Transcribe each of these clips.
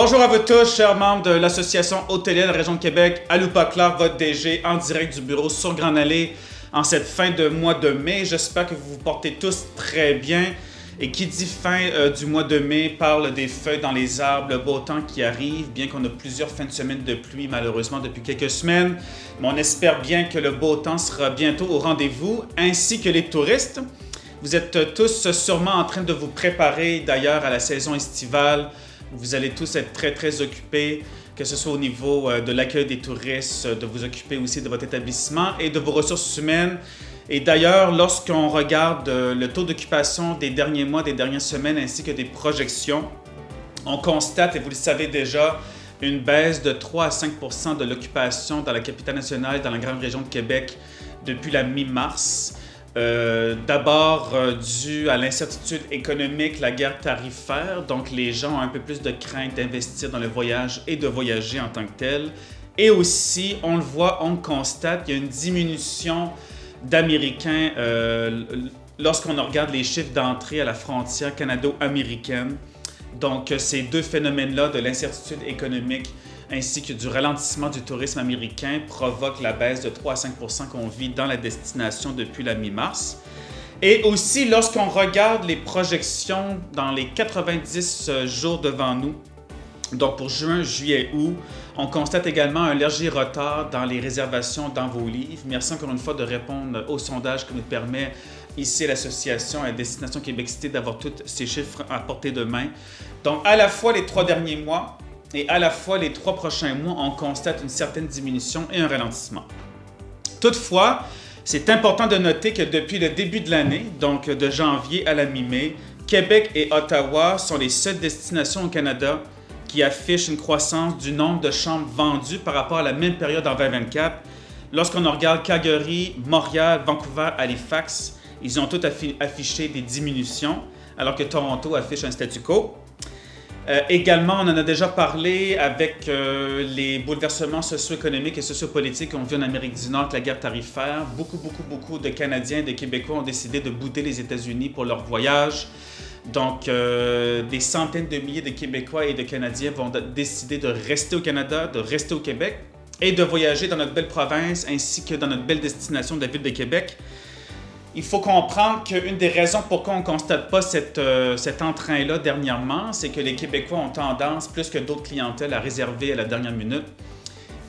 Bonjour à vous tous, chers membres de l'Association hôtelière de la région de Québec. Aloupa Clark, votre DG, en direct du bureau sur Grande Allée en cette fin de mois de mai. J'espère que vous vous portez tous très bien. Et qui dit fin du mois de mai parle des feuilles dans les arbres, le beau temps qui arrive, bien qu'on a plusieurs fins de semaine de pluie malheureusement depuis quelques semaines. Mais on espère bien que le beau temps sera bientôt au rendez-vous, ainsi que les touristes. Vous êtes tous sûrement en train de vous préparer d'ailleurs à la saison estivale. Vous allez tous être très occupés, que ce soit au niveau de l'accueil des touristes, de vous occuper aussi de votre établissement et de vos ressources humaines. Et d'ailleurs, lorsqu'on regarde le taux d'occupation des derniers mois, des dernières semaines, ainsi que des projections, on constate, et vous le savez déjà, une baisse de 3 à 5 % de l'occupation dans la capitale nationale et dans la grande région de Québec depuis la mi-mars. D'abord dû à l'incertitude économique, la guerre tarifaire, donc les gens ont un peu plus de crainte d'investir dans le voyage et de voyager en tant que tel. Et aussi, on le voit, on le constate, il y a une diminution d'Américains lorsqu'on regarde les chiffres d'entrée à la frontière canado-américaine. Donc, ces deux phénomènes-là de l'incertitude économique ainsi que du ralentissement du tourisme américain provoquent la baisse de 3 à 5 % qu'on vit dans la destination depuis la mi-mars. Et aussi, lorsqu'on regarde les projections dans les 90 jours devant nous, donc pour juin, juillet, août, on constate également un léger retard dans les réservations dans vos livres. Merci encore une fois de répondre au sondage qui nous permet ici à l'association à Destination Québec Cité d'avoir tous ces chiffres à portée de main. Donc à la fois les 3 derniers mois et à la fois les 3 prochains mois, on constate une certaine diminution et un ralentissement. Toutefois, c'est important de noter que depuis le début de l'année, donc de janvier à la mi-mai, Québec et Ottawa sont les seules destinations au Canada qui affichent une croissance du nombre de chambres vendues par rapport à la même période en 2024. Lorsqu'on regarde Calgary, Montréal, Vancouver, Halifax, ils ont tous affiché des diminutions, alors que Toronto affiche un statu quo. Également, on en a déjà parlé avec les bouleversements socio-économiques et sociopolitiques qu'on vit en Amérique du Nord avec la guerre tarifaire. Beaucoup de Canadiens et de Québécois ont décidé de bouder les États-Unis pour leur voyage. Donc, des centaines de milliers de Québécois et de Canadiens vont décider de rester au Canada, de rester au Québec et de voyager dans notre belle province ainsi que dans notre belle destination de la ville de Québec. Il faut comprendre qu'une des raisons pourquoi on ne constate pas cet entrain-là dernièrement, c'est que les Québécois ont tendance, plus que d'autres clientèles, à réserver à la dernière minute.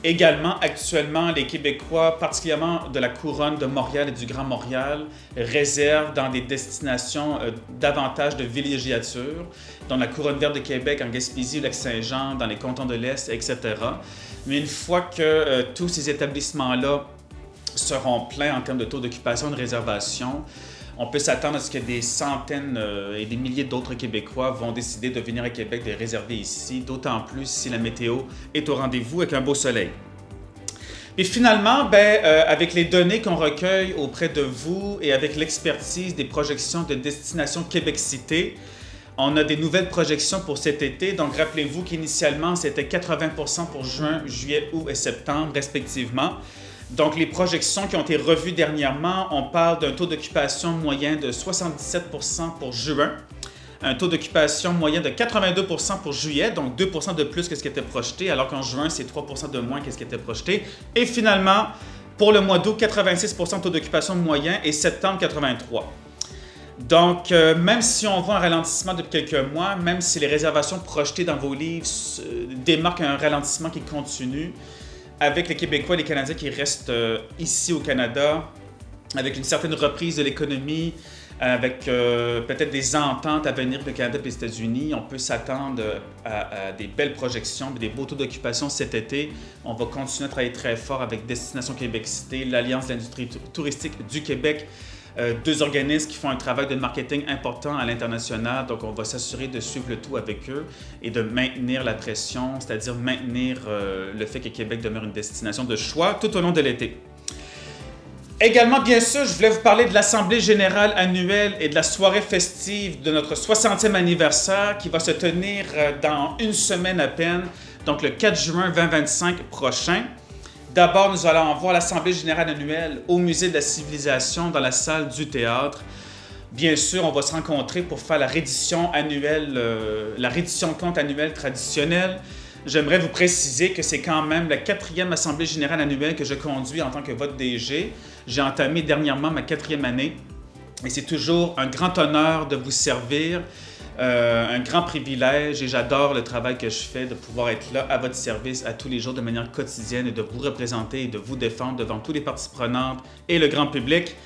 Également, actuellement, les Québécois, particulièrement de la couronne de Montréal et du Grand Montréal, réservent dans des destinations davantage de villégiature, dans la couronne verte de Québec, en Gaspésie, au Lac-Saint-Jean, dans les cantons de l'Est, etc. Mais une fois que tous ces établissements-là seront pleins en termes de taux d'occupation et de réservation, on peut s'attendre à ce que des centaines et des milliers d'autres Québécois vont décider de venir à Québec, de réserver ici, d'autant plus si la météo est au rendez-vous avec un beau soleil. Et finalement, avec les données qu'on recueille auprès de vous et avec l'expertise des projections de Destination Québec Cité, on a des nouvelles projections pour cet été. Donc, rappelez-vous qu'initialement, c'était 80 % pour juin, juillet, août et septembre, respectivement. Donc, les projections qui ont été revues dernièrement, on parle d'un taux d'occupation moyen de 77 % pour juin, un taux d'occupation moyen de 82 % pour juillet, donc 2 % de plus que ce qui était projeté, alors qu'en juin, c'est 3 % de moins que ce qui était projeté. Et finalement, pour le mois d'août, 86 % de taux d'occupation moyen et septembre, 83 %. Donc, même si on voit un ralentissement depuis quelques mois, même si les réservations projetées dans vos livres démarquent un ralentissement qui continue, avec les Québécois et les Canadiens qui restent ici au Canada, avec une certaine reprise de l'économie, avec peut-être des ententes à venir avec le Canada et les États-Unis, on peut s'attendre à des belles projections, des beaux taux d'occupation cet été. On va continuer à travailler très fort avec Destination Québec Cité, l'Alliance de l'industrie touristique du Québec, deux organismes qui font un travail de marketing important à l'international. Donc, on va s'assurer de suivre le tout avec eux et de maintenir la pression, c'est-à-dire maintenir le fait que Québec demeure une destination de choix tout au long de l'été. Également, bien sûr, je voulais vous parler de l'Assemblée générale annuelle et de la soirée festive de notre 60e anniversaire qui va se tenir dans une semaine à peine, donc le 4 juin 2025 prochain. D'abord, nous allons voir l'Assemblée générale annuelle au Musée de la Civilisation dans la salle du théâtre. Bien sûr, on va se rencontrer pour faire la reddition annuelle, la reddition de compte annuelle traditionnelle. J'aimerais vous préciser que c'est quand même la 4e Assemblée générale annuelle que je conduis en tant que votre DG. J'ai entamé dernièrement ma 4e année et c'est toujours un grand honneur de vous servir, un grand privilège et j'adore le travail que je fais de pouvoir être là à votre service à tous les jours de manière quotidienne et de vous représenter et de vous défendre devant tous les parties prenantes et le grand public.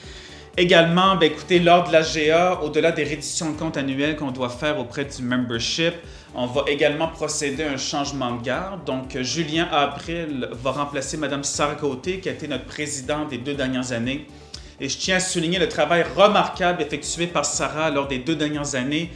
Également, écoutez, lors de l'AGA, au-delà des redditions de compte annuelles qu'on doit faire auprès du membership, on va également procéder à un changement de garde. Donc, Julien April va remplacer Mme Sarah Côté, qui a été notre présidente des 2 dernières années. Et je tiens à souligner le travail remarquable effectué par Sarah lors des 2 dernières années,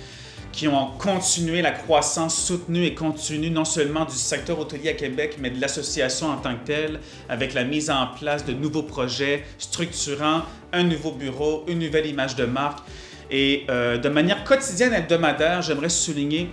qui ont continué la croissance soutenue et continue non seulement du secteur hôtelier à Québec, mais de l'association en tant que telle, avec la mise en place de nouveaux projets structurants, un nouveau bureau, une nouvelle image de marque. Et de manière quotidienne, hebdomadaire, j'aimerais souligner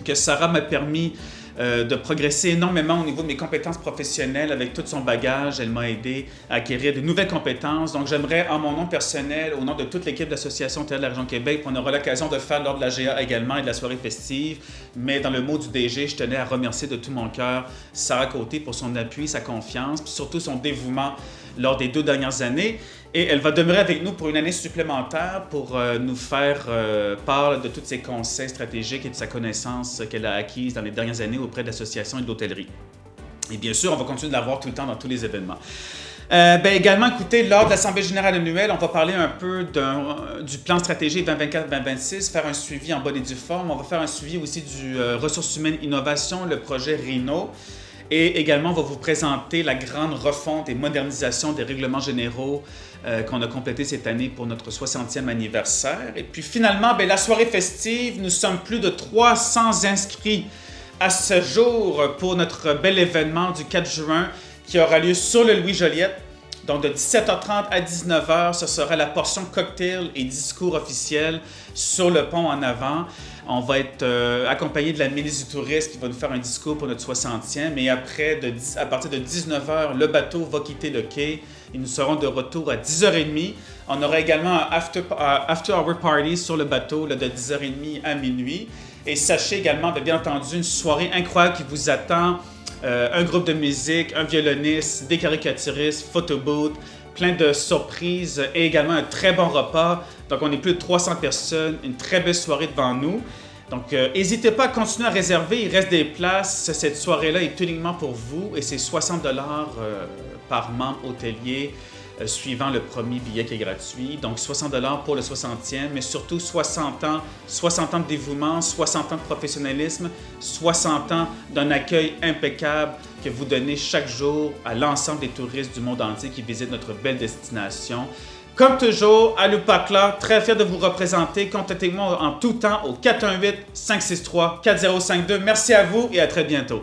que Sarah m'a permis de progresser énormément au niveau de mes compétences professionnelles avec tout son bagage. Elle m'a aidé à acquérir de nouvelles compétences. Donc, j'aimerais, en mon nom personnel, au nom de toute l'équipe d'Association Hôtelière de la Région de Québec, qu'on aura l'occasion de faire lors de la GA également et de la soirée festive. Mais dans le mot du DG, je tenais à remercier de tout mon cœur Sarah Côté pour son appui, sa confiance, puis surtout son dévouement lors des 2 dernières années. Et elle va demeurer avec nous pour une année supplémentaire pour nous faire part de tous ses conseils stratégiques et de sa connaissance qu'elle a acquise dans les dernières années auprès de l'association et de l'hôtellerie. Et bien sûr, on va continuer de la voir tout le temps dans tous les événements. Également, écoutez, lors de l'Assemblée générale annuelle, on va parler un peu du plan stratégique 2024-2026, faire un suivi en bonne et due forme. On va faire un suivi aussi du ressources humaines innovation, le projet RINO. Et également, on va vous présenter la grande refonte et modernisation des règlements généraux qu'on a complété cette année pour notre 60e anniversaire. Et puis finalement, la soirée festive, nous sommes plus de 300 inscrits à ce jour pour notre bel événement du 4 juin qui aura lieu sur le Louis-Joliette. Donc de 17h30 à 19h, ce sera la portion cocktail et discours officiel sur le pont en avant. On va être accompagné de la milice du tourisme qui va nous faire un discours pour notre 60e. Et après, à partir de 19h, le bateau va quitter le quai et nous serons de retour à 10h30. On aura également un after-hour party sur le bateau là, de 10h30 à minuit. Et sachez également, bien entendu, une soirée incroyable qui vous attend. Un groupe de musique, un violoniste, des caricaturistes, photobooth, plein de surprises et également un très bon repas. Donc, on est plus de 300 personnes, une très belle soirée devant nous. Donc, n'hésitez pas à continuer à réserver, il reste des places. Cette soirée-là est uniquement pour vous et c'est 60$ par membre hôtelier suivant le premier billet qui est gratuit. Donc, 60$ pour le 60e, mais surtout 60 ans de dévouement, 60 ans de professionnalisme, 60 ans d'un accueil impeccable que vous donnez chaque jour à l'ensemble des touristes du monde entier qui visitent notre belle destination. Comme toujours, Alupakla, très fier de vous représenter. Contactez-moi en tout temps au 418-563-4052. Merci à vous et à très bientôt.